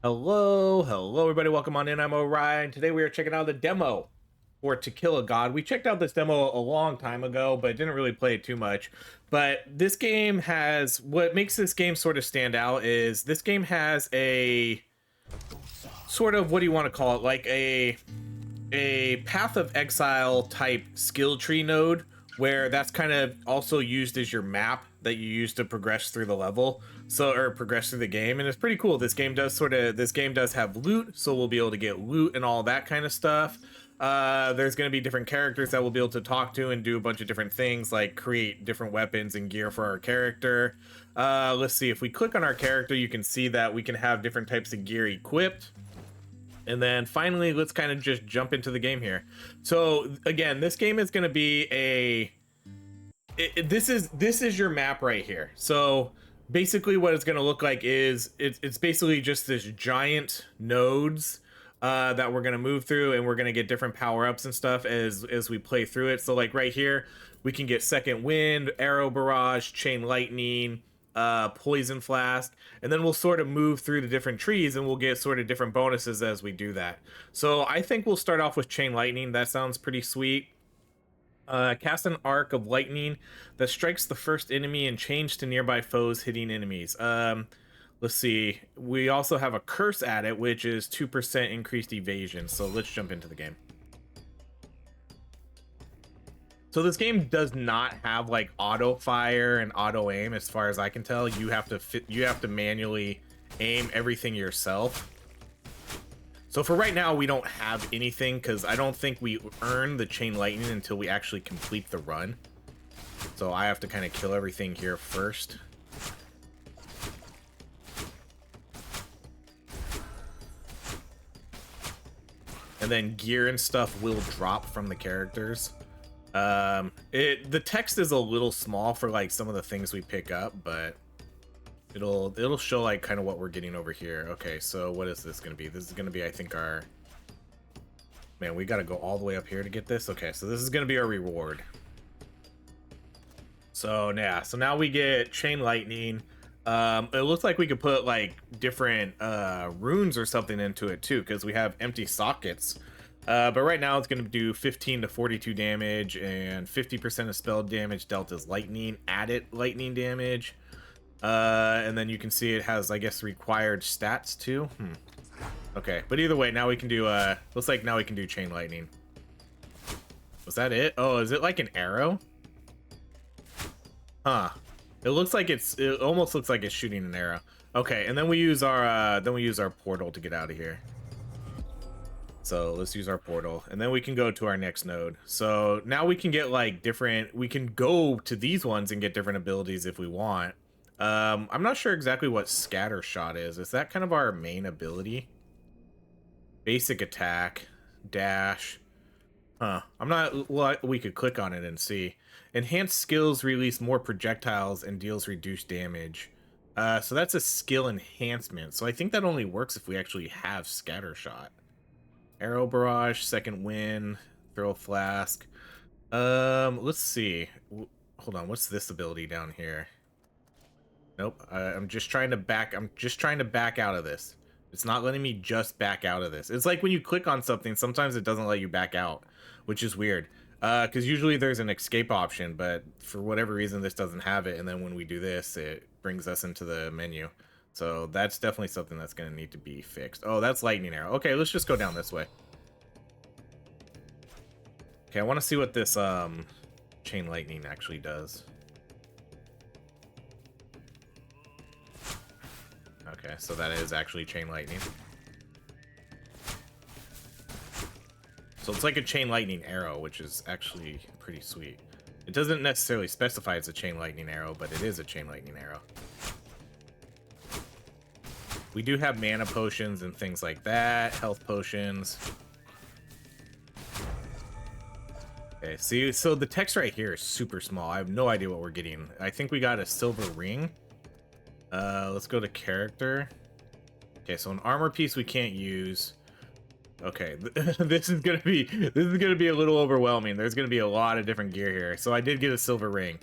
Hello, everybody. Welcome on in. I'm Orion. Today we are checking out the demo for To Kill a God. We checked out this demo a long time ago, but didn't really play it too much. But this game has what makes this game sort of stand out is this game has a sort of, what do you want to call it, like a Path of Exile type skill tree node, where that's kind of also used as your map that you use to progress through the level, or progress through the game. And it's pretty cool. This game does have loot, so we'll be able to get loot and all that kind of stuff. There's going to be different characters that we'll be able to talk to and do a bunch of different things, like create different weapons and gear for our character. Let's see, if we click on our character, you can see that we can have different types of gear equipped. And then finally, let's kind of just jump into the game here. So again, this game is going to be this is your map right here. So basically what it's going to look like is it's basically just this giant nodes that we're going to move through, and we're going to get different power-ups and stuff as we play through it. So like right here, we can get Second Wind, Arrow Barrage, Chain Lightning, Poison Flask, and then we'll sort of move through the different trees and we'll get sort of different bonuses as we do that. So I think we'll start off with Chain Lightning. That sounds pretty sweet. Cast an arc of lightning that strikes the first enemy and change to nearby foes hitting enemies. Let's see, we also have a curse at it, which is 2% increased evasion. So let's jump into the game. So this game does not have like auto fire and auto aim, as far as I can tell. You have to manually aim everything yourself. So for right now, we don't have anything because I don't think we earn the Chain Lightning until we actually complete the run. So I have to kind of kill everything here first. And then gear and stuff will drop from the characters. The text is a little small for like some of the things we pick up, but it'll show like kind of what we're getting over here. Okay, so what is this gonna be? This is gonna be, I think, our... Man, we gotta go all the way up here to get this. Okay, so this is gonna be our reward. So yeah, so now we get Chain Lightning. It looks like we could put like different runes or something into it too, because we have empty sockets. But right now it's going to do 15 to 42 damage and 50% of spell damage dealt as lightning, added lightning damage. And then you can see it has, I guess, required stats too. Okay, but either way, now we can do, looks like now we can do Chain Lightning. Was that it? Oh, is it like an arrow? Huh. It looks like it almost looks like it's shooting an arrow. Okay, and then we use our portal to get out of here. So let's use our portal, and then we can go to our next node. So now we can get like we can go to these ones and get different abilities if we want. I'm not sure exactly what Scatter Shot is. Is that kind of our main ability? Basic attack, dash. Huh. I'm not, well, we could click on it and see. Enhanced skills release more projectiles and deals reduced damage. So that's a skill enhancement. So I think that only works if we actually have Scatter Shot. Arrow Barrage, Second Wind, Throw Flask. Let's see. Hold on, what's this ability down here? Nope. I'm just trying to back out of this. It's not letting me just back out of this. It's like when you click on something, sometimes it doesn't let you back out, which is weird. Because usually there's an escape option, but for whatever reason this doesn't have it, and then when we do this, it brings us into the menu. So that's definitely something that's going to need to be fixed. Oh, that's Lightning Arrow. Okay, let's just go down this way. Okay, I want to see what this Chain Lightning actually does. Okay, so that is actually Chain Lightning. So it's like a Chain Lightning arrow, which is actually pretty sweet. It doesn't necessarily specify it's a Chain Lightning arrow, but it is a Chain Lightning arrow. We do have mana potions and things like that, health potions. Okay, see, so the text right here is super small. I have no idea what we're getting. I think we got a silver ring. Let's go to character. Okay, so an armor piece we can't use. Okay, this is gonna be a little overwhelming. There's gonna be a lot of different gear here. So I did get a silver ring.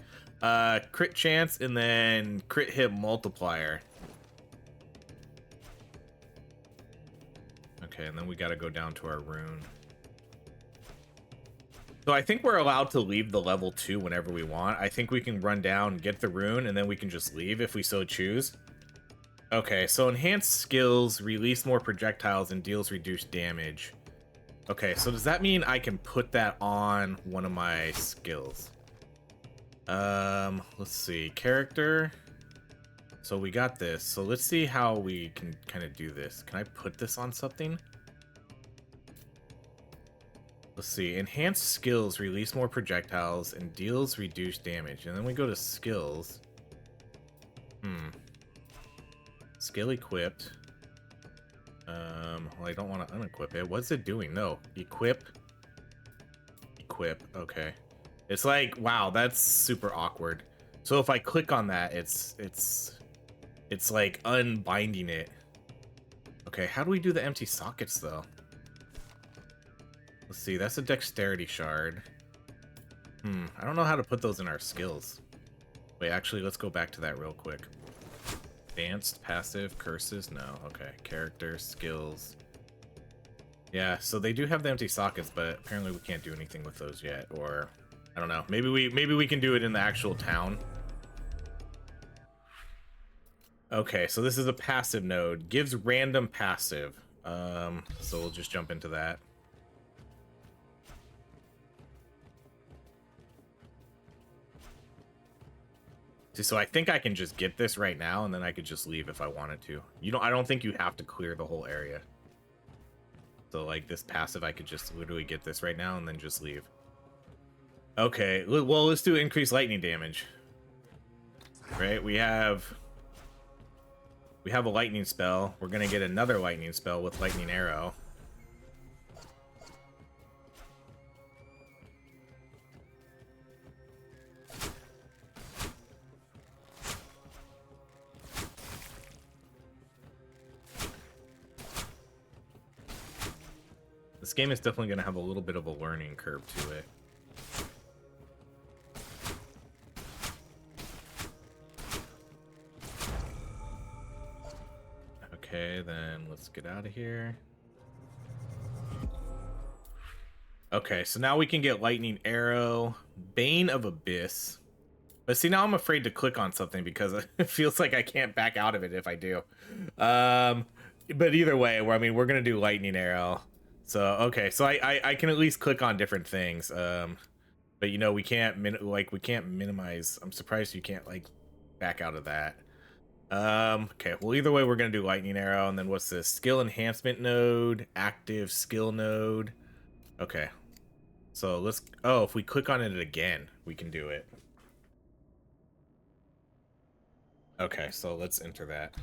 Crit chance and then crit hit multiplier. Okay, and then we got to go down to our rune. So I think we're allowed to leave the level 2 whenever we want. I think we can run down, get the rune, and then we can just leave if we so choose. Okay, so enhanced skills, release more projectiles, and deals reduced damage. Okay, so does that mean I can put that on one of my skills? Let's see. Character. So we got this. So let's see how we can kind of do this. Can I put this on something? Let's see. Enhanced skills, release more projectiles, and deals reduced damage. And then we go to skills. Skill equipped. Well, I don't want to unequip it. What's it doing? No. Equip. Equip. Okay. It's like, wow, that's super awkward. So if I click on that, it's like unbinding it. Okay, how do we do the empty sockets though? Let's see, that's a dexterity shard. I don't know how to put those in our skills. Wait, actually, let's go back to that real quick. Advanced, passive, curses, no. Okay, character, skills. Yeah, so they do have the empty sockets, but apparently we can't do anything with those yet, or I don't know. Maybe we can do it in the actual town. Okay, so this is a passive node. Gives random passive. So we'll just jump into that. See, so I think I can just get this right now, and then I could just leave if I wanted to. I don't think you have to clear the whole area. So like this passive, I could just literally get this right now and then just leave. Okay, well, let's do increased lightning damage. Right, we have a lightning spell. We're gonna get another lightning spell with lightning arrow. This game is definitely gonna have a little bit of a learning curve to it. Okay, then let's get out of here. Okay, so now we can get lightning arrow, bane of abyss. But see, now I'm afraid to click on something because it feels like I can't back out of it if I do. But either way, I mean, we're gonna do lightning arrow. So okay, so I can at least click on different things. But you know, we can't minimize. I'm surprised you can't like back out of that. Okay, well, either way, we're gonna do lightning arrow, and then what's this? Skill enhancement node, active skill node. Okay, so let's. Oh, if we click on it again, we can do it. Okay, so let's enter that.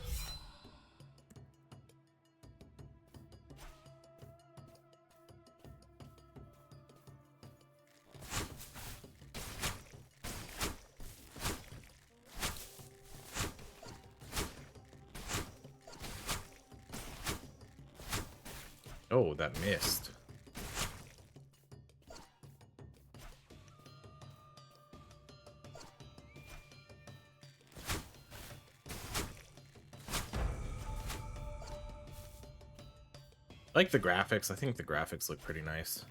Oh, that missed. I like the graphics. I think the graphics look pretty nice.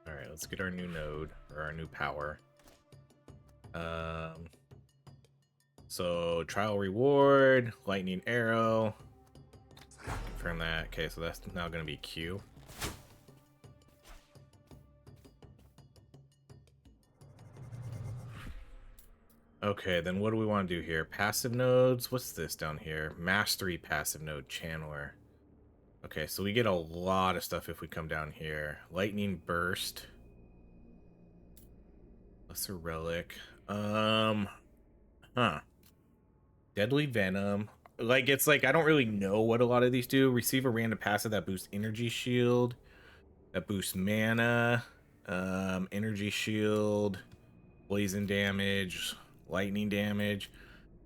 Alright, let's get our new node, or our new power. So, trial reward, lightning arrow. Confirm that. Okay, so that's now going to be Q. Okay, then what do we want to do here? Passive nodes. What's this down here? Mastery passive node, channeler. Okay, so we get a lot of stuff if we come down here. Lightning burst. Lesser relic. Deadly venom. Like, it's like I don't really know what a lot of these do. Receive a random passive that boosts energy shield, that boosts mana, energy shield, poison damage, lightning damage.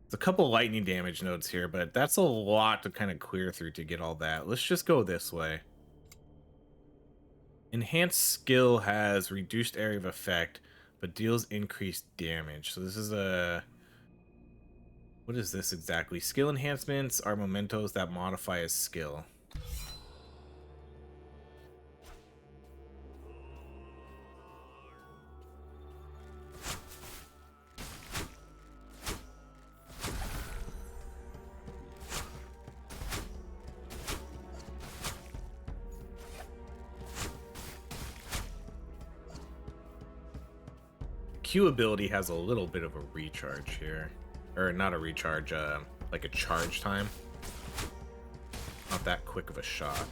There's a couple lightning damage nodes here, but that's a lot to kind of clear through to get all that. Let's just go this way. Enhanced skill has reduced area of effect, but deals increased damage. So this is a... What is this exactly? Skill enhancements are mementos that modify a skill. Q ability has a little bit of a recharge here. Or not a recharge, like a charge time. Not that quick of a shot.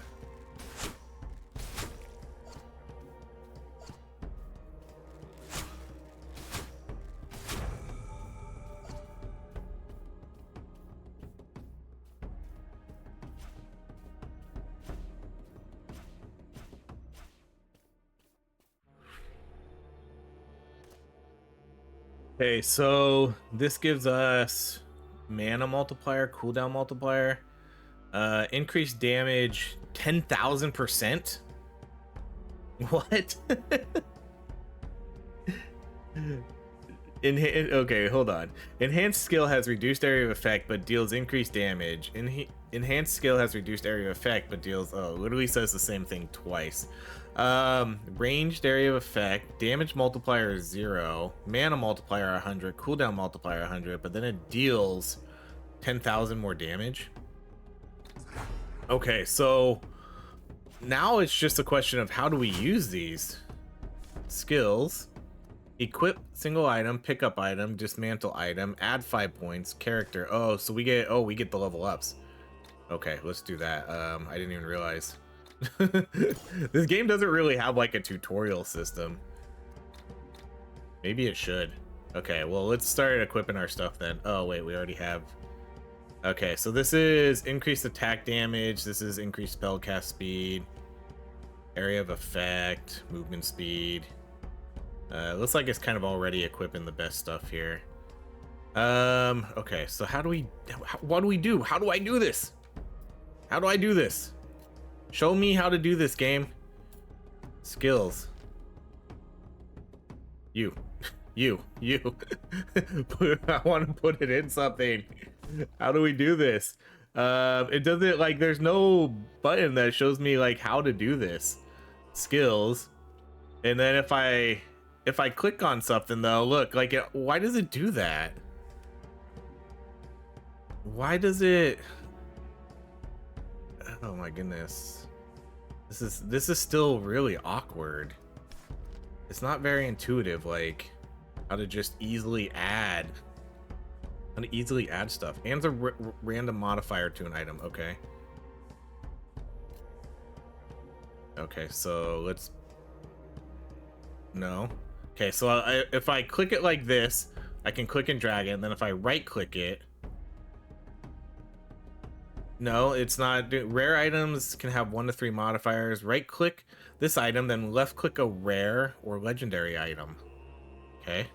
Okay, so this gives us mana multiplier, cooldown multiplier, increased damage 10,000%. What? Okay, hold on. Enhanced skill has reduced area of effect but deals increased damage. Enhanced skill has reduced area of effect but deals, oh, literally says the same thing twice. Ranged area of effect, damage multiplier is 0, mana multiplier 100, cooldown multiplier 100, but then it deals 10,000 more damage. Okay, so now it's just a question of how do we use these skills. Equip single item, pick up item, dismantle item, add 5 points, character. Oh, so we get the level ups. Okay, let's do that. I didn't even realize. This game doesn't really have like a tutorial system. Maybe it should. Okay, well, let's start equipping our stuff then. Oh wait, we already have. Okay, so this is increased attack damage, this is increased spellcast speed, area of effect, movement speed. Looks like it's kind of already equipping the best stuff here. Okay, so what do we do? How do I do this? How do I do this? Show me how to do this, game. Skills. You. I want to put it in something. How do we do this? It doesn't, like, there's no button that shows me like how to do this. Skills. And then if I click on something though, look, like, why does it do that? Why does it? Oh my goodness. This is still really awkward. It's not very intuitive, like how to just easily add stuff. Adds a random modifier to an item. Okay. Okay, so let's. No. Okay, so if I click it like this, I can click and drag it, and then if I right click it. No, it's not. Rare items can have 1 to 3 modifiers. Right click this item, then left click a rare or legendary item. Okay.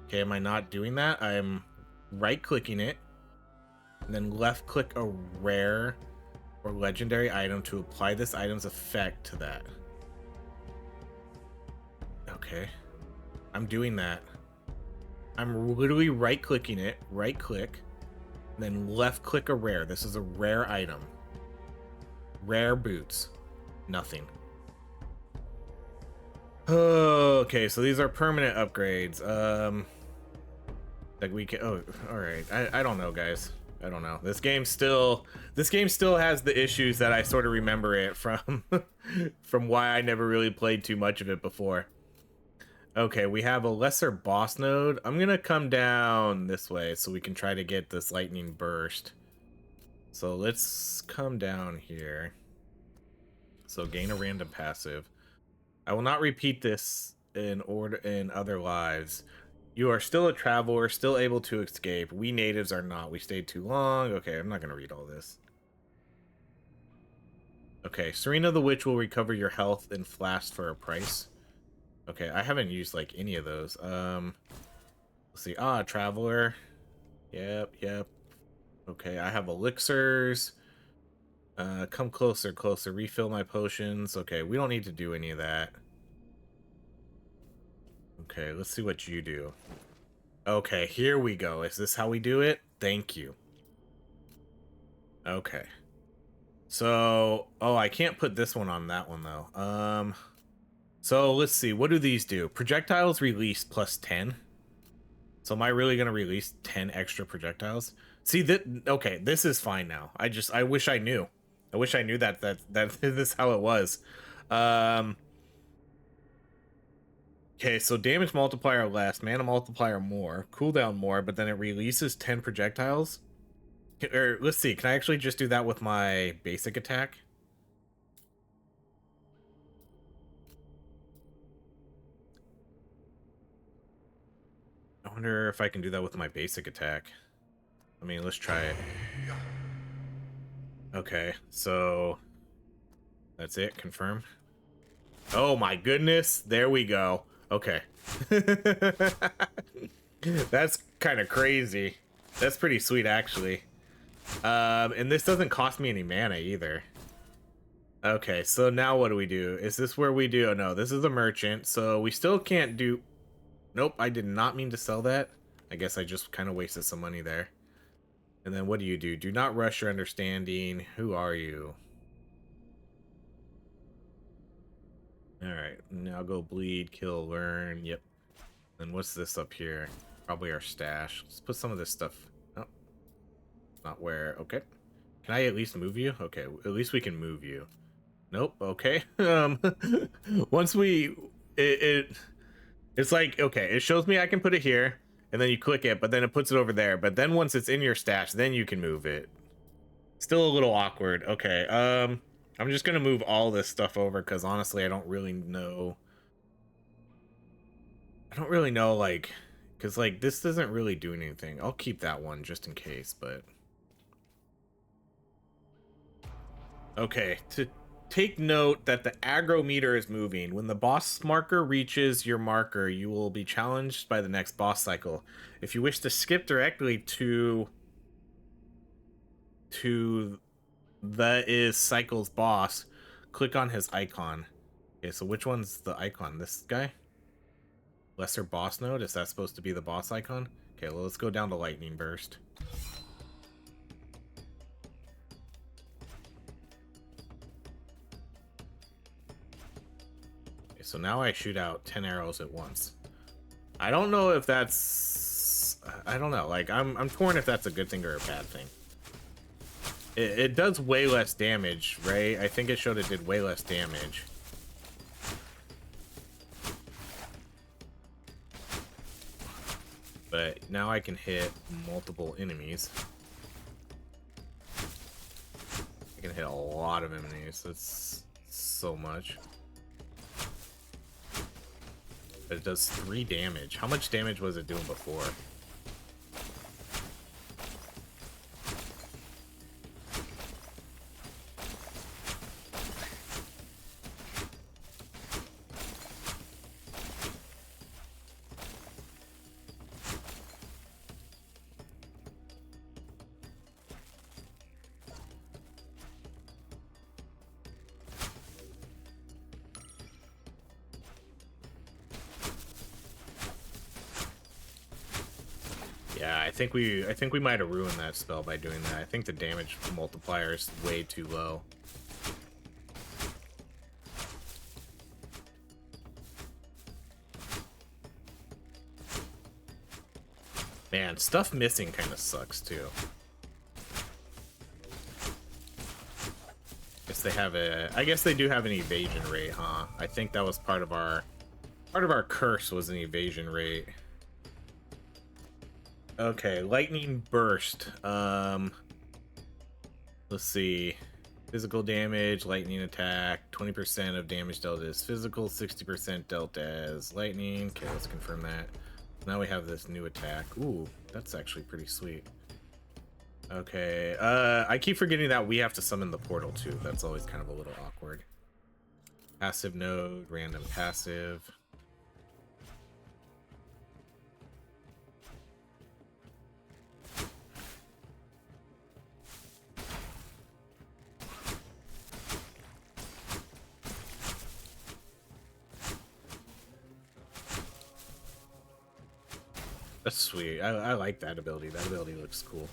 Okay, am I not doing that? I'm right clicking it, and then left click a rare or legendary item to apply this item's effect to that. Okay. I'm doing that. I'm literally right clicking it, right click. Then left click a rare. This is a rare item. Rare boots. Nothing. Okay, so these are permanent upgrades. Like we can. Oh, all right. I don't know, guys. I don't know. This game still has the issues that I sort of remember it from from why I never really played too much of it before. Okay, we have a lesser boss node. I'm gonna come down this way so we can try to get this lightning burst. So let's come down here. So gain a random passive. I will not repeat this in other lives. You are still a traveler, still able to escape. We natives are not. We stayed too long. Okay, I'm not gonna read all this. Okay, Serena the Witch will recover your health and flask for a price. Okay, I haven't used like any of those. Let's see. Ah, traveler. Yep. Okay, I have elixirs. Come closer. Refill my potions. Okay, we don't need to do any of that. Okay, let's see what you do. Okay, here we go. Is this how we do it? Thank you. Okay. So, oh, I can't put this one on that one though. So let's see. What do these do? Projectiles release plus 10. So am I really gonna release 10 extra projectiles? See that? Okay, this is fine now. I wish I knew. I wish I knew that this is how it was. Um. Okay, so damage multiplier less, mana multiplier more, cooldown more, but then it releases 10 projectiles. Or let's see, can I actually just do that with my basic attack? I wonder if I can do that with my basic attack. I mean, let's try it. Okay, so that's it. Confirm. Oh my goodness. There we go. Okay. That's kind of crazy. That's pretty sweet, actually. And this doesn't cost me any mana either. Okay, so now what do we do? Is this where we do? Oh, no, this is a merchant, so we still can't do... Nope, I did not mean to sell that. I guess I just kind of wasted some money there. And then what do you do? Do not rush your understanding. Who are you? Alright, now go bleed, kill, learn. Yep. Then what's this up here? Probably our stash. Let's put some of this stuff... Oh. Not where... Okay. Can I at least move you? Okay, at least we can move you. Nope, okay. Once we... It's like, okay, it shows me I can put it here, and then you click it, but then it puts it over there. But then once it's in your stash, then you can move it. Still a little awkward. Okay, I'm just gonna move all this stuff over, because honestly, I don't really know. Like, because, like, this doesn't really do anything. I'll keep that one just in case, but... Okay, to take note that the aggro meter is moving. When the boss marker reaches your marker, you will be challenged by the next boss cycle. If you wish to skip directly to that is cycle's boss, click on his icon. Okay, so which one's the icon? This guy? Lesser boss node? Is that supposed to be the boss icon? Okay, well, let's go down to lightning burst. So now I shoot out 10 arrows at once. I don't know if that's... I don't know. Like, I'm torn if that's a good thing or a bad thing. It does way less damage, right? I think it showed it did way less damage. But now I can hit multiple enemies. I can hit a lot of enemies. That's so much. But it does 3 damage. How much damage was it doing before? Yeah, I think we might have ruined that spell by doing that. I think the damage multiplier is way too low. Man, stuff missing kind of sucks too. I guess they do have an evasion rate, huh? I think that was part of our curse was an evasion rate. Okay, lightning burst. Let's see. Physical damage, lightning attack, 20% of damage dealt as physical, 60% dealt as lightning. Okay, let's confirm that. Now we have this new attack. Ooh, that's actually pretty sweet. Okay, I keep forgetting that we have to summon the portal too. That's always kind of a little awkward. Passive node, random passive. That's sweet. I like that ability. That ability looks cool.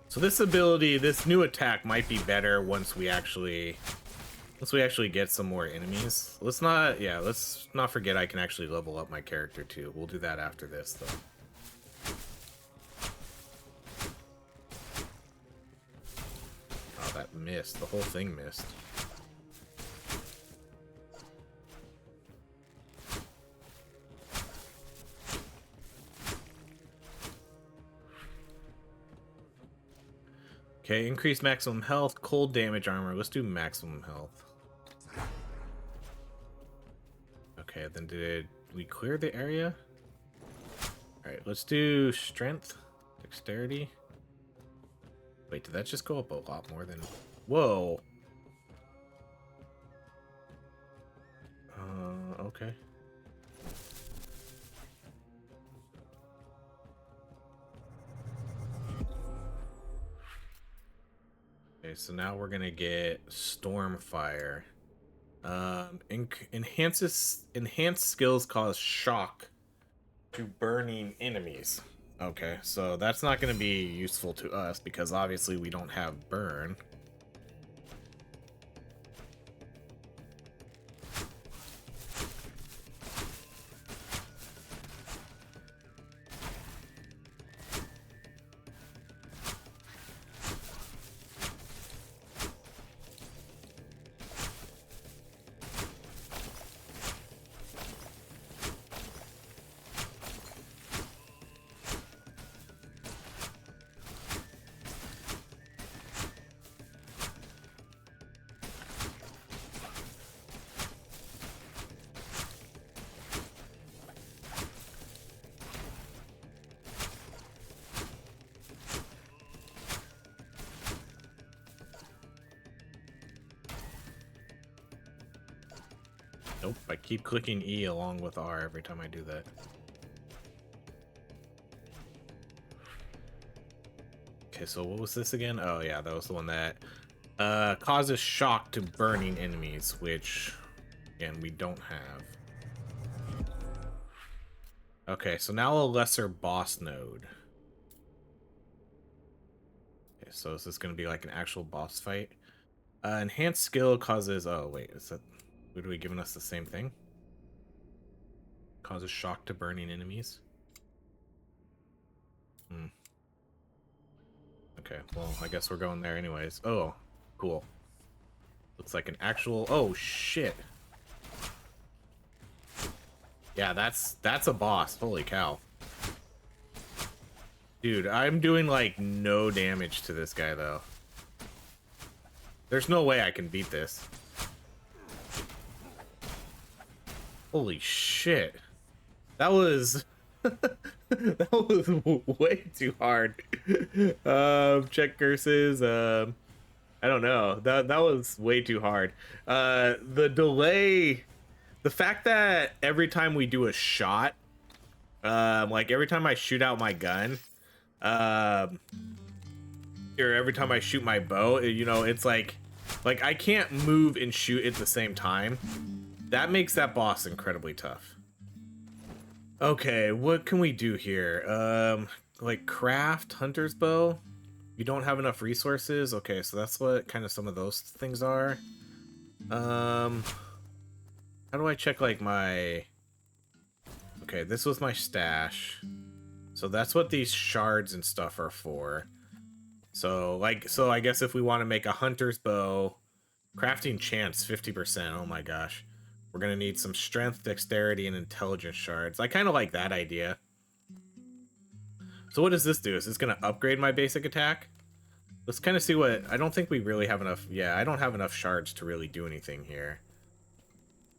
So this ability, this new attack might be better once we actually get some more enemies. Let's not forget I can actually level up my character too. We'll do that after this though. Oh, that missed. The whole thing missed. Okay, increase maximum health, cold damage armor. Let's do maximum health. Okay, then did we clear the area? Alright, let's do strength, dexterity. Wait, did that just go up a lot more than... Whoa! Okay. Okay, so now we're gonna get Stormfire. Enhanced skills cause shock to burning enemies. Okay, so that's not gonna be useful to us because obviously we don't have burn. Nope, I keep clicking E along with R every time I do that. Okay, so what was this again? Oh yeah, that was the one that causes shock to burning enemies, which, again, we don't have. Okay, so now a lesser boss node. Okay, so is this going to be like an actual boss fight? Enhanced skill causes... Oh, wait, is that... Would we giving us the same thing? Causes shock to burning enemies. Hmm. Okay, well, I guess we're going there anyways. Oh, cool. Looks like an actual... Oh, shit. Yeah, that's a boss. Holy cow. Dude, I'm doing, like, no damage to this guy, though. There's no way I can beat this. Holy shit. That was... that was way too hard. Check curses. I don't know. That was way too hard. The delay... The fact that every time we do a shot, like every time I shoot out my gun, or every time I shoot my bow, you know, it's like I can't move and shoot at the same time. That makes that boss incredibly tough. Okay, what can we do here? Like craft hunter's bow. You don't have enough resources. Okay, so that's what kind of some of those things are. How do I check like my... Okay, this was my stash. So that's what these shards and stuff are for. So I guess if we want to make a hunter's bow, crafting chance 50%. Oh my gosh. We're going to need some strength, dexterity, and intelligence shards. I kind of like that idea. So what does this do? Is this going to upgrade my basic attack? Let's kind of see what... I don't think we really have enough... Yeah, I don't have enough shards to really do anything here.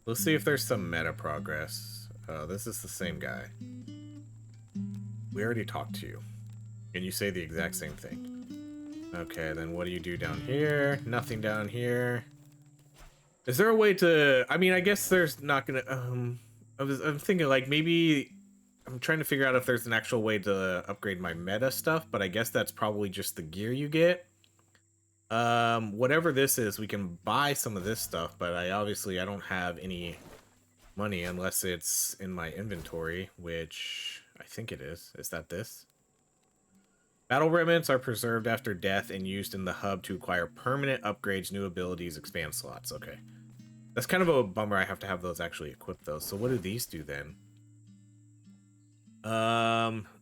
Let's see if there's some meta progress. Oh, this is the same guy. We already talked to you. And you say the exact same thing. Okay, then what do you do down here? Nothing down here. Is there a way to... I mean, I guess there's not gonna... I'm thinking, like, maybe... I'm trying to figure out if there's an actual way to upgrade my meta stuff, but I guess that's probably just the gear you get. Whatever this is, we can buy some of this stuff, but I don't have any money unless it's in my inventory, which I think it is. Is that this? Battle remnants are preserved after death and used in the hub to acquire permanent upgrades, new abilities, expand slots. Okay. That's kind of a bummer. I have to have those actually equipped, though. So what do these do, then?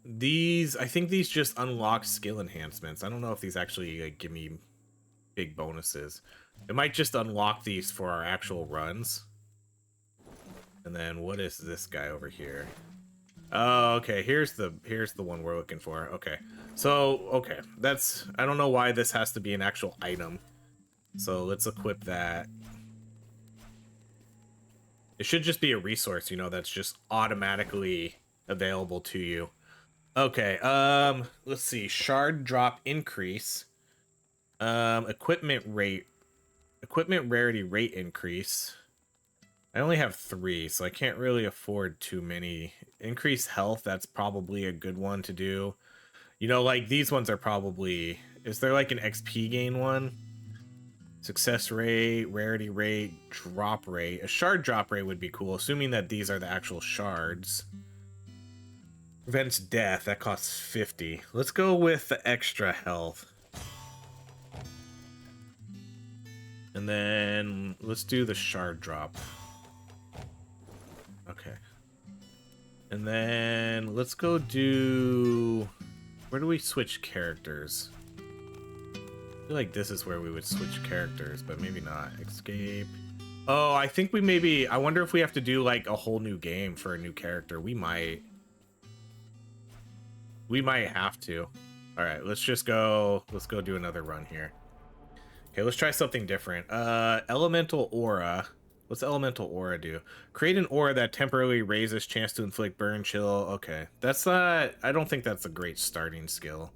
These... I think these just unlock skill enhancements. I don't know if these actually give me big bonuses. It might just unlock these for our actual runs. And then what is this guy over here? Oh, okay. Here's the one we're looking for. Okay. So, okay. That's... I don't know why this has to be an actual item. So let's equip that. It should just be a resource, you know, that's just automatically available to you. Okay, let's see. Shard drop increase. Equipment rarity rate increase. I only have 3, so I can't really afford too many. Increase health, that's probably a good one to do. You know, like, these ones are probably... Is there, like, an XP gain one? Success rate, rarity rate, drop rate. A shard drop rate would be cool, assuming that these are the actual shards. Prevents death, that costs 50. Let's go with the extra health. And then let's do the shard drop. Okay. And then let's go do... Where do we switch characters? I feel like this is where we would switch characters, but maybe not. Escape. Oh, I think we maybe... I wonder if we have to do, like, a whole new game for a new character. We might. We might have to. Alright, let's just go... Let's go do another run here. Okay, let's try something different. Elemental Aura. What's Elemental Aura do? Create an aura that temporarily raises chance to inflict burn, chill. Okay, that's not... I don't think that's a great starting skill.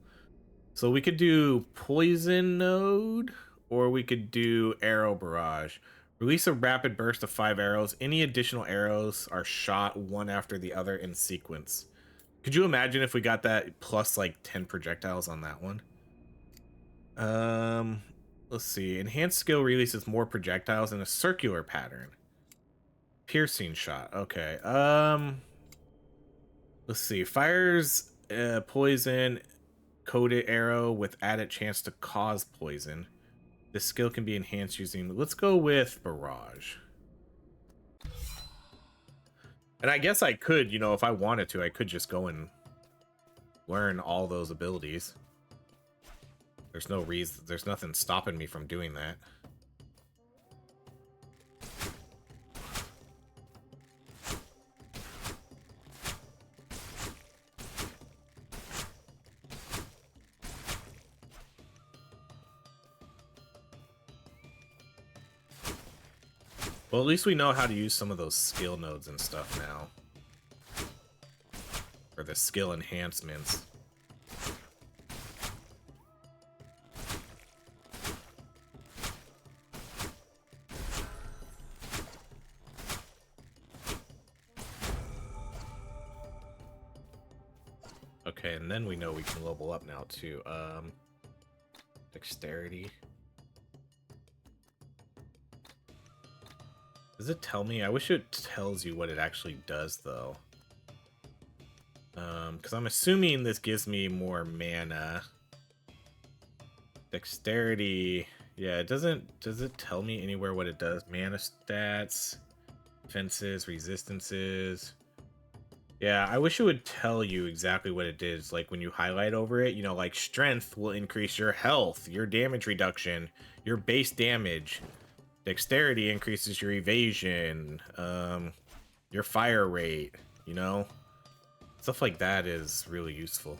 So we could do Poison Node, or we could do Arrow Barrage. Release a rapid burst of 5 arrows. Any additional arrows are shot one after the other in sequence. Could you imagine if we got that plus like 10 projectiles on that one? Let's see. Enhanced skill releases more projectiles in a circular pattern. Piercing shot. Okay. Let's see. Fires poison coated arrow with added chance to cause poison. This skill can be enhanced using... Let's go with Barrage. And I guess I could, you know, if I wanted to, I could just go and learn all those abilities. There's no reason... There's nothing stopping me from doing that. Well, at least we know how to use some of those skill nodes and stuff now. Or the skill enhancements. Okay, and then we know we can level up now too. Dexterity. Does it tell me? I wish it tells you what it actually does, though. Because I'm assuming this gives me more mana. Dexterity. Yeah, it doesn't... Does it tell me anywhere what it does? Mana stats, defenses, resistances. Yeah, I wish it would tell you exactly what it is. Like, when you highlight over it, you know, like, strength will increase your health, your damage reduction, your base damage. Dexterity increases your evasion, your fire rate, you know? Stuff like that is really useful.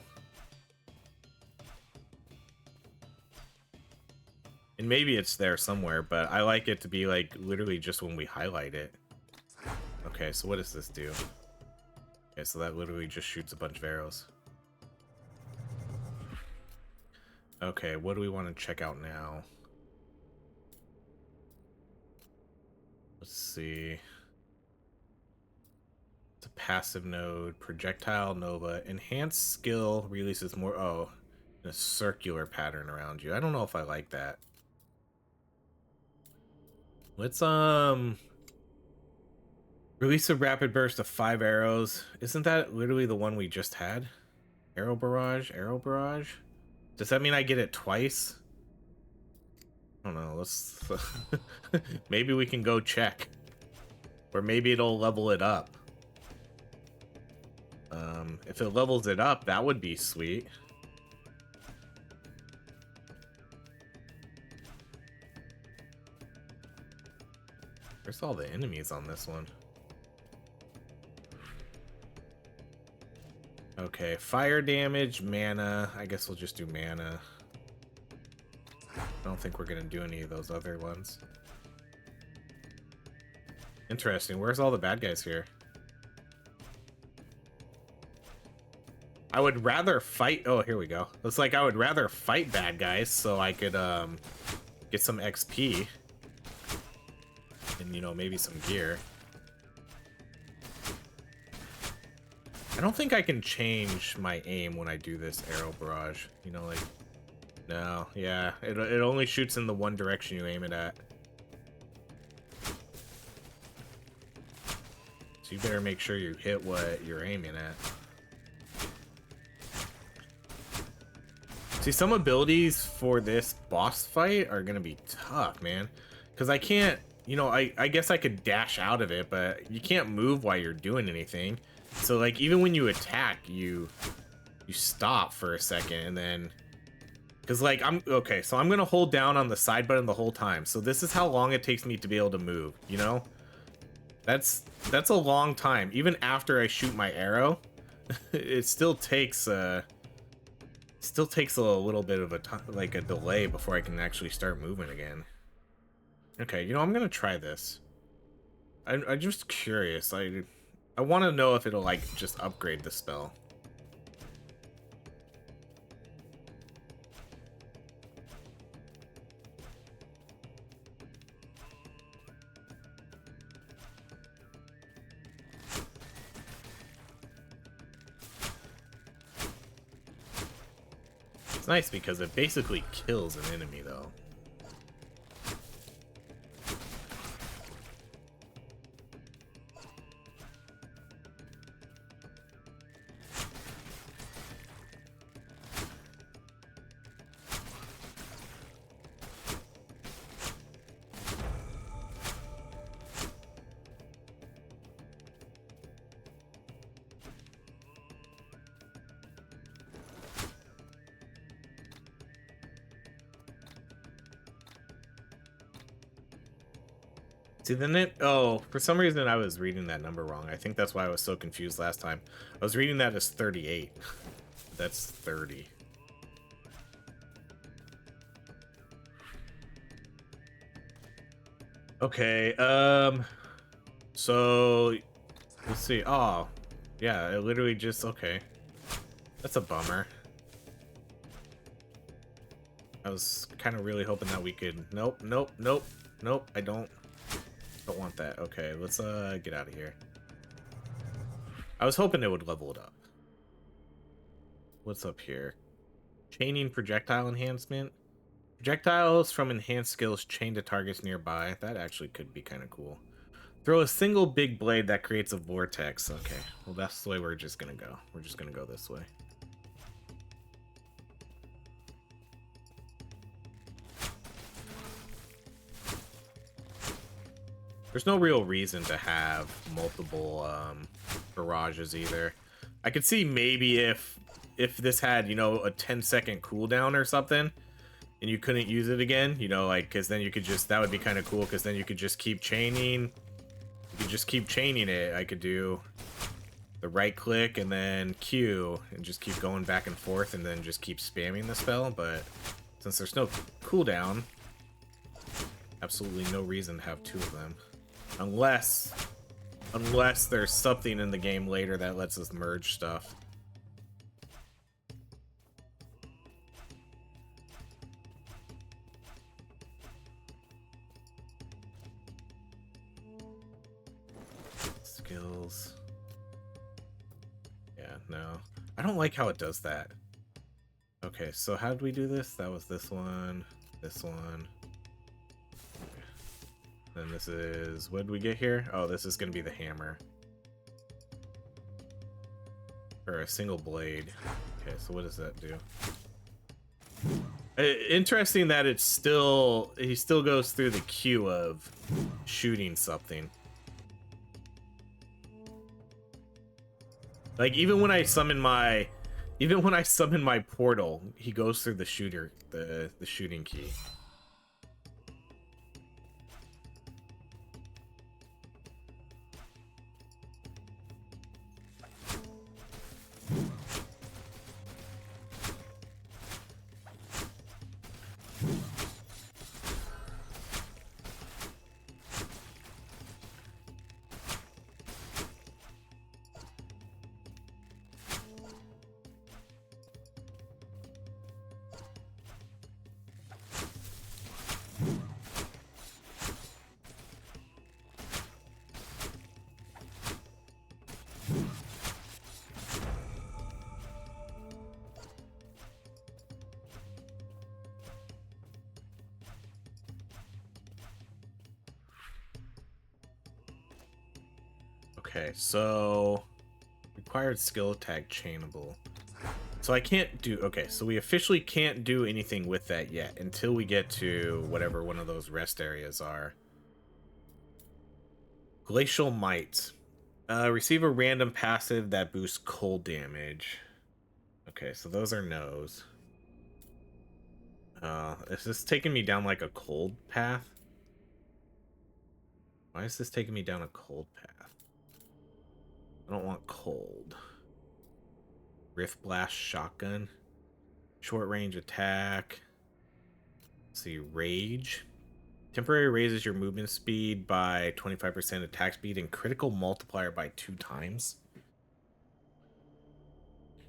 And maybe it's there somewhere, but I like it to be, like, literally just when we highlight it. Okay, so what does this do? Okay, so that literally just shoots a bunch of arrows. Okay, what do we want to check out now? Let's see. It's a passive node. Projectile Nova. Enhanced skill releases more... Oh, in a circular pattern around you. I don't know if I like that. Let's, Release a rapid burst of 5 arrows. Isn't that literally the one we just had? Arrow barrage, arrow barrage? Does that mean I get it twice? I don't know, let's... maybe we can go check. Or maybe it'll level it up. If it levels it up, that would be sweet. Where's all the enemies on this one? Okay, fire damage, mana. I guess we'll just do mana. I don't think we're gonna do any of those other ones. Interesting. Where's all the bad guys here? I would rather fight... Oh, here we go. Looks like I would rather fight bad guys so I could get some XP. And, you know, maybe some gear. I don't think I can change my aim when I do this arrow barrage. You know, like... No, yeah. It only shoots in the one direction you aim it at. So you better make sure you hit what you're aiming at. See, some abilities for this boss fight are gonna be tough, man. Because I can't, you know, I guess I could dash out of it, but you can't move while you're doing anything. So, like, even when you attack, you stop for a second, and then... Because, like, okay, so I'm gonna hold down on the side button the whole time. So this is how long it takes me to be able to move, you know? That's a long time. Even after I shoot my arrow, it still takes a little bit of a delay before I can actually start moving again. Okay, you know, I'm gonna try this. I'm just curious. I want to know if it'll like just upgrade the spell. It's nice because it basically kills an enemy, though. See, then oh, for some reason I was reading that number wrong. I think that's why I was so confused last time. I was reading that as 38. That's 30. Okay, so let's see. Oh, yeah, it literally just, okay. That's a bummer. I was kind of really hoping that we could, nope, I don't want that. Okay, let's get out of here. I was hoping it would level it up. What's up here? Chaining projectile enhancement. Projectiles from enhanced skills chain to targets nearby. That actually could be kind of cool. Throw a single big blade that creates a vortex. Okay, well that's the way we're just gonna go. We're just gonna go this way. There's no real reason to have multiple barrages either. I could see maybe if this had, you know, a 10-second cooldown or something, and you couldn't use it again, you know, like, because then you could just, that would be kind of cool, because then you could just keep chaining. You could just keep chaining it. I could do the right click and then Q and just keep going back and forth and then just keep spamming the spell, but since there's no cooldown, absolutely no reason to have two of them. Unless there's something in the game later that lets us merge stuff. Skills. Yeah, no. I don't like how it does that. Okay, so how did we do this? That was this one, this one. Then this is, what did we get here? Oh, this is going to be the hammer. Or a single blade. Okay, so what does that do? Interesting that it's still, he still goes through the queue of shooting something. Like even when I summon my portal, he goes through the shooting key. Okay, so required skill tag chainable. So I can't do, okay, so we officially can't do anything with that yet until we get to whatever one of those rest areas are. Glacial Might. Receive a random passive that boosts cold damage. Okay, so those are no's. Is this taking me down like a cold path? Why is this taking me down a cold path? I don't want cold. Rift Blast Shotgun. Short range attack. Let's see, Rage. Temporary raises your movement speed by 25%, attack speed, and critical multiplier by 2 times.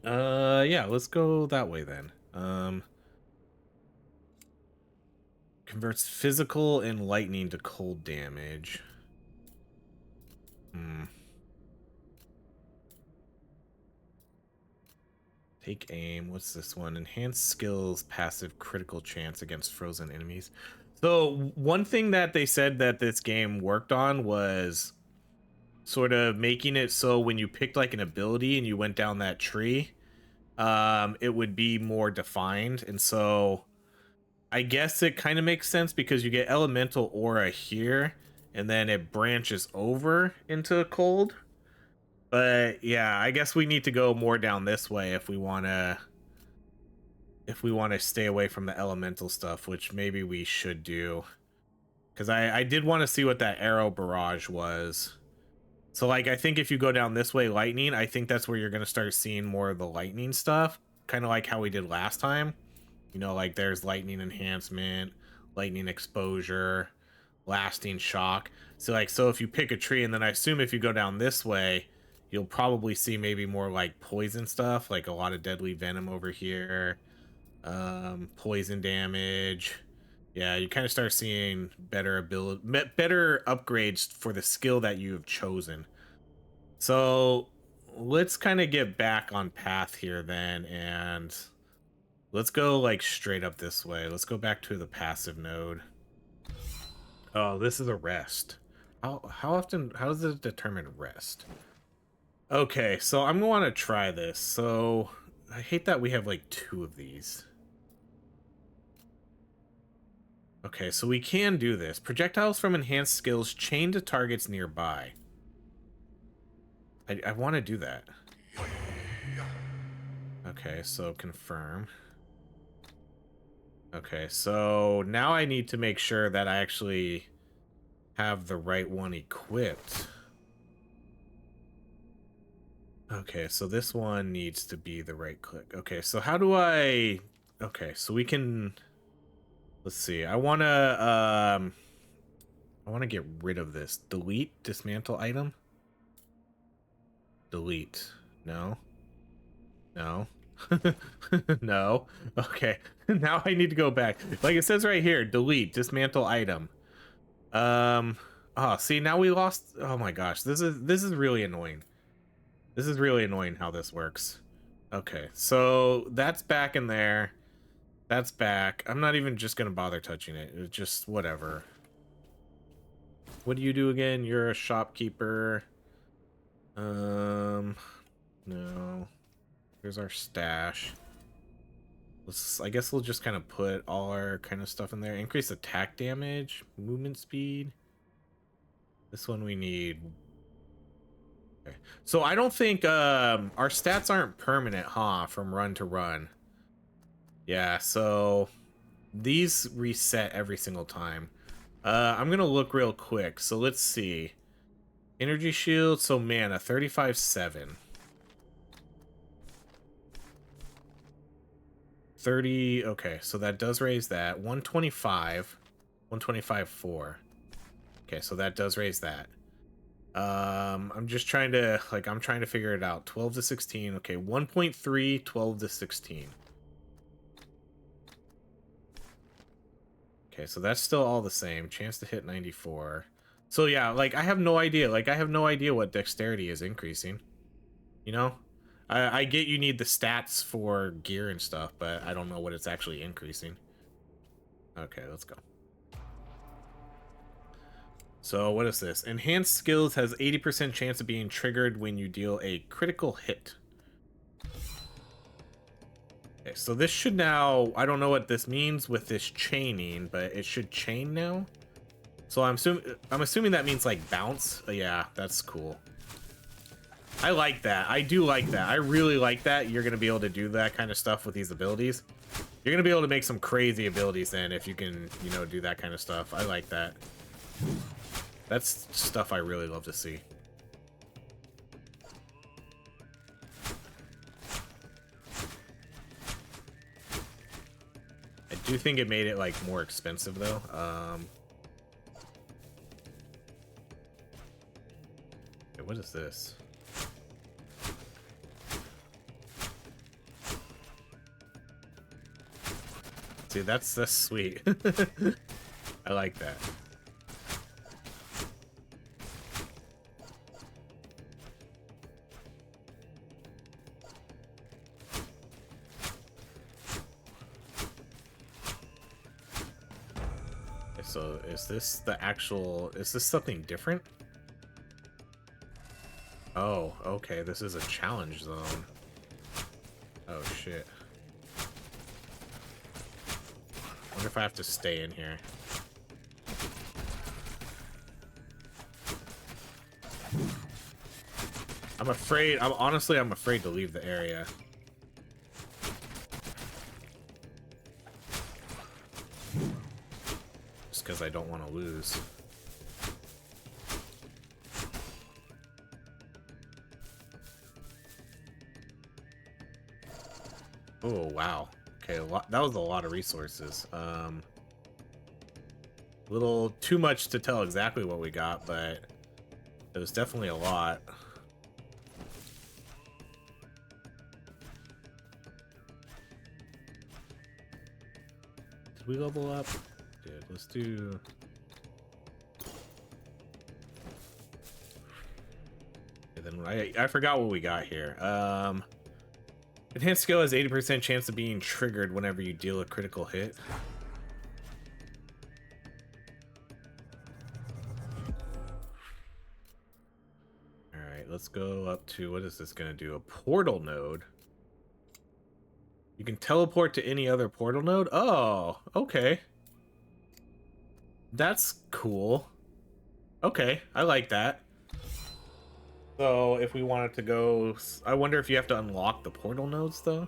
Yeah, let's go that way then. Converts physical and lightning to cold damage. Take aim. What's this one? Enhanced skills, passive critical chance against frozen enemies. So one thing that they said that this game worked on was sort of making it so when you picked like an ability and you went down that tree, it would be more defined. And so I guess it kind of makes sense because you get elemental aura here and then it branches over into cold. But yeah, I guess we need to go more down this way if we want to stay away from the elemental stuff, which maybe we should do. Because I did want to see what that arrow barrage was. So like I think if you go down this way, lightning, I think that's where you're going to start seeing more of the lightning stuff, kind of like how we did last time. You know, like there's lightning enhancement, lightning exposure, lasting shock. So like, so if you pick a tree, and then I assume if you go down this way, you'll probably see maybe more like poison stuff, like a lot of deadly venom over here, poison damage. Yeah, you kind of start seeing better upgrades for the skill that you have chosen. So let's kind of get back on path here then, and let's go like straight up this way. Let's go back to the passive node. Oh, this is a rest. How often, how does it determine rest? Okay, so I'm gonna want to try this. So I hate that we have like 2 of these. Okay, so we can do this. Projectiles from enhanced skills chained to targets nearby. I want to do that. Okay, so confirm. Okay, so now I need to make sure that I actually have the right one equipped. Okay, so this one needs to be the right click. Okay, so how do I... Okay, so we can... Let's see. I want to get rid of this. Delete dismantle item. Delete. No. No. No. Okay. Now I need to go back. Like it says right here, delete dismantle item. Oh, see, now we lost. Oh my gosh. This is really annoying. This is really annoying how this works. Okay. So that's back in there. That's back. I'm not even just going to bother touching it. It's just whatever. What do you do again? You're a shopkeeper. No. Here's our stash. I guess we'll just kind of put all our kind of stuff in there. Increase attack damage, movement speed. This one we need. Okay. So I don't think our stats aren't permanent, huh? From run to run. Yeah, so these reset every single time. I'm gonna look real quick. So let's see. Energy shield, so mana, 35-7. 30, okay, so that does raise that. 125, 125-4. Okay, so that does raise that. I'm just trying to, I'm trying to figure it out. 12 to 16, okay, 1.3, 12 to 16. Okay, so that's still all the same. Chance to hit 94. So yeah, I have no idea. I have no idea what dexterity is increasing. You know? I get you need the stats for gear and stuff, but I don't know what it's actually increasing. Okay, let's go. So what is this? Enhanced skills has 80% chance of being triggered when you deal a critical hit. Okay, so this should now, I don't know what this means with this chaining, but it should chain now. So I'm assuming that means bounce. Yeah, that's cool. I like that. I do like that. I really like that. You're going to be able to do that kind of stuff with these abilities. You're going to be able to make some crazy abilities then if you can, do that kind of stuff. I like that. That's stuff I really love to see. I do think it made it more expensive though. Okay, what is this? See, that's sweet. I like that. Okay, so is this something different? Oh, okay, this is a challenge zone. Oh shit. I wonder if I have to stay in here. I'm afraid to leave the area. Just because I don't want to lose. Oh, wow. Okay, that was a lot of resources. A little too much to tell exactly what we got, but it was definitely a lot. Did we level up? Dude, let's do... Okay, then I forgot what we got here. Enhanced skill has 80% chance of being triggered whenever you deal a critical hit. Alright, let's go up to... What is this going to do? A portal node? You can teleport to any other portal node? Oh, okay. That's cool. Okay, I like that. So if we wanted to go... I wonder if you have to unlock the portal nodes, though?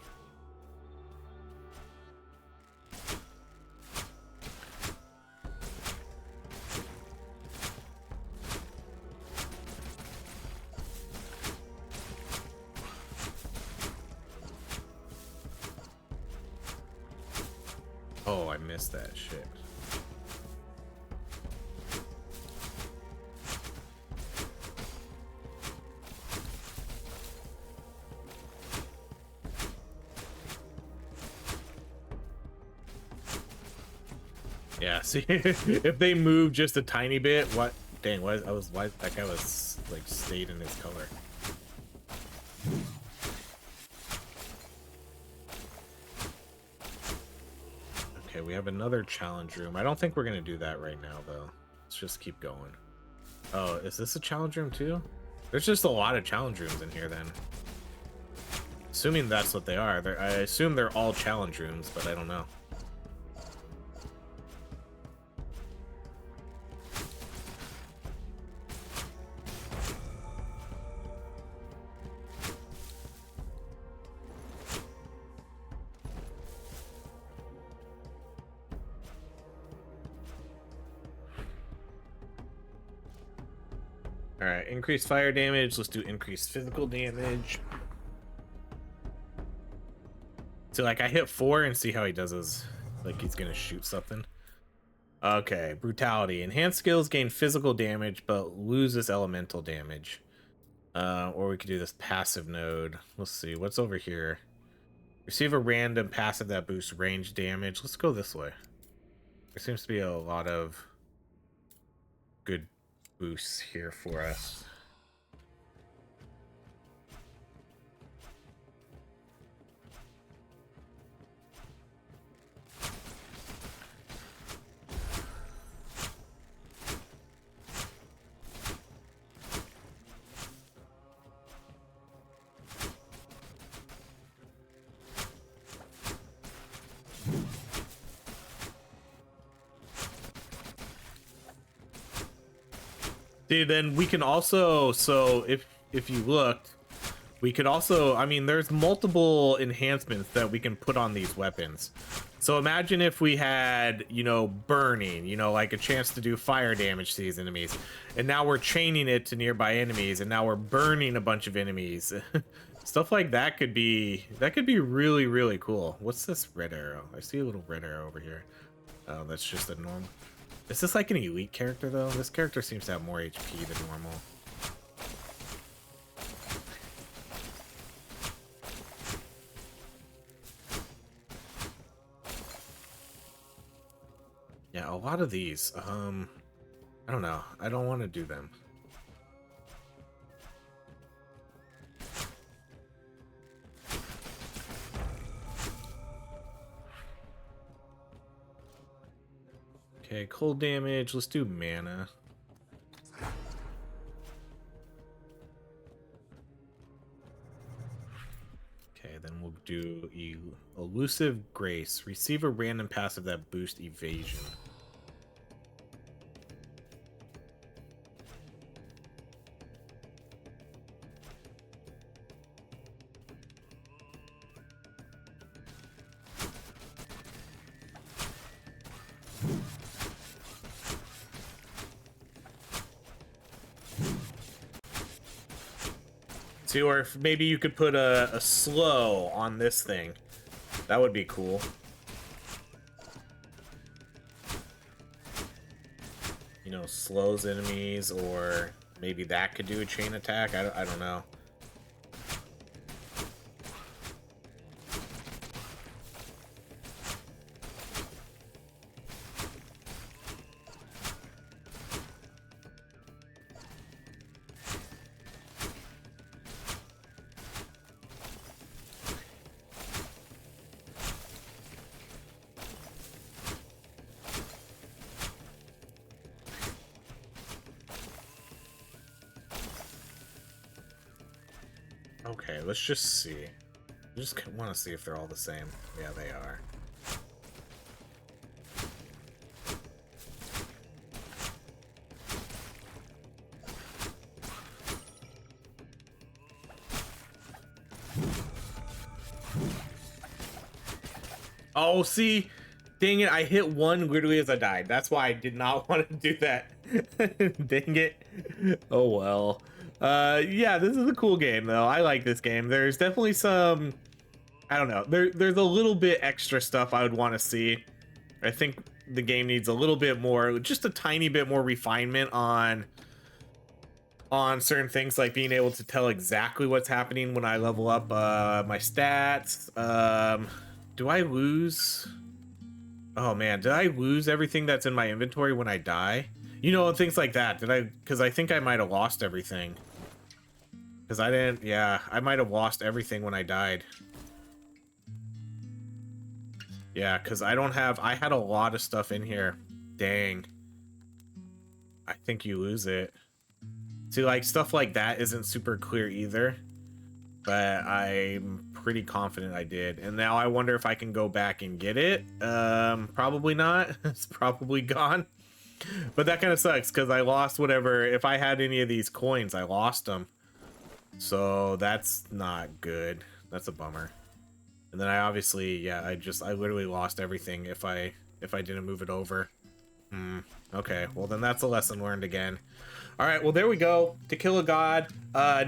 Oh, I missed that shit. Yeah, see, if they move just a tiny bit, what? Dang, why that guy was stayed in his color. Okay, we have another challenge room. I don't think we're gonna do that right now, though. Let's just keep going. Oh, is this a challenge room too? There's just a lot of challenge rooms in here then. Assuming that's what they are. I assume they're all challenge rooms, but I don't know. Alright, increased fire damage. Let's do increased physical damage. So, like, I hit 4 and see how he does his... Like, he's gonna shoot something. Okay, brutality. Enhanced skills gain physical damage, but loses elemental damage. Or we could do this passive node. Let's see, what's over here? Receive a random passive that boosts range damage. Let's go this way. There seems to be a lot of good boosts here for us. Dude, then we can also, so if you looked, we could also, I mean, there's multiple enhancements that we can put on these weapons. So imagine if we had, you know, burning, you know, like a chance to do fire damage to these enemies. And now we're chaining it to nearby enemies, and now we're burning a bunch of enemies. Stuff like that could be really, really cool. What's this red arrow? I see a little red arrow over here. Oh, that's just a normal. Is this like an elite character, though? This character seems to have more HP than normal. Yeah, a lot of these. I don't know. I don't want to do them. Okay, cold damage. Let's do mana. Okay, then we'll do elusive grace. Receive a random passive that boosts evasion. See, or if maybe you could put a slow on this thing. That would be cool. You know, slows enemies, or maybe that could do a chain attack. I don't know. Okay, let's just see. I just want to see if they're all the same. Yeah, they are. Oh, see? Dang it, I hit one literally as I died. That's why I did not want to do that. Dang it. Oh, well. Yeah, this is a cool game, though. I like this game. There's definitely some... I don't know. There's a little bit extra stuff I would want to see. I think the game needs a little bit more, just a tiny bit more refinement on certain things, like being able to tell exactly what's happening when I level up my stats. Do I lose... Oh man, did I lose everything that's in my inventory when I die? You know, things like that. Did I? Because I think I might have lost everything. Because I didn't... Yeah, I might have lost everything when I died. Yeah, because I don't have... I had a lot of stuff in here. Dang. I think you lose it. See, like, stuff like that isn't super clear either, but I'm pretty confident I did. And now I wonder if I can go back and get it. Probably not. It's probably gone. But that kind of sucks because I lost whatever. If I had any of these coins, I lost them. So that's not good. That's a bummer. And then I obviously, yeah, I literally lost everything if I didn't move it over. Okay, well then that's a lesson learned again. All right, well there we go. To Kill a God,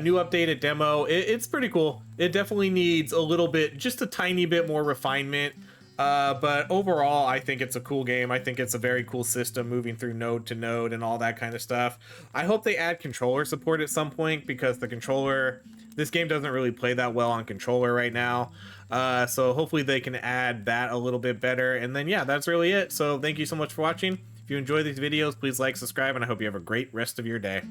new updated demo. It's pretty cool. It definitely needs a little bit, just a tiny bit more refinement. But overall, I think it's a cool game. I think it's a very cool system, moving through node to node and all that kind of stuff. I hope they add controller support at some point, because the controller, this game doesn't really play that well on controller right now. So hopefully they can add that a little bit better. And then, yeah, that's really it. So thank you so much for watching. If you enjoy these videos, please like, subscribe, and I hope you have a great rest of your day.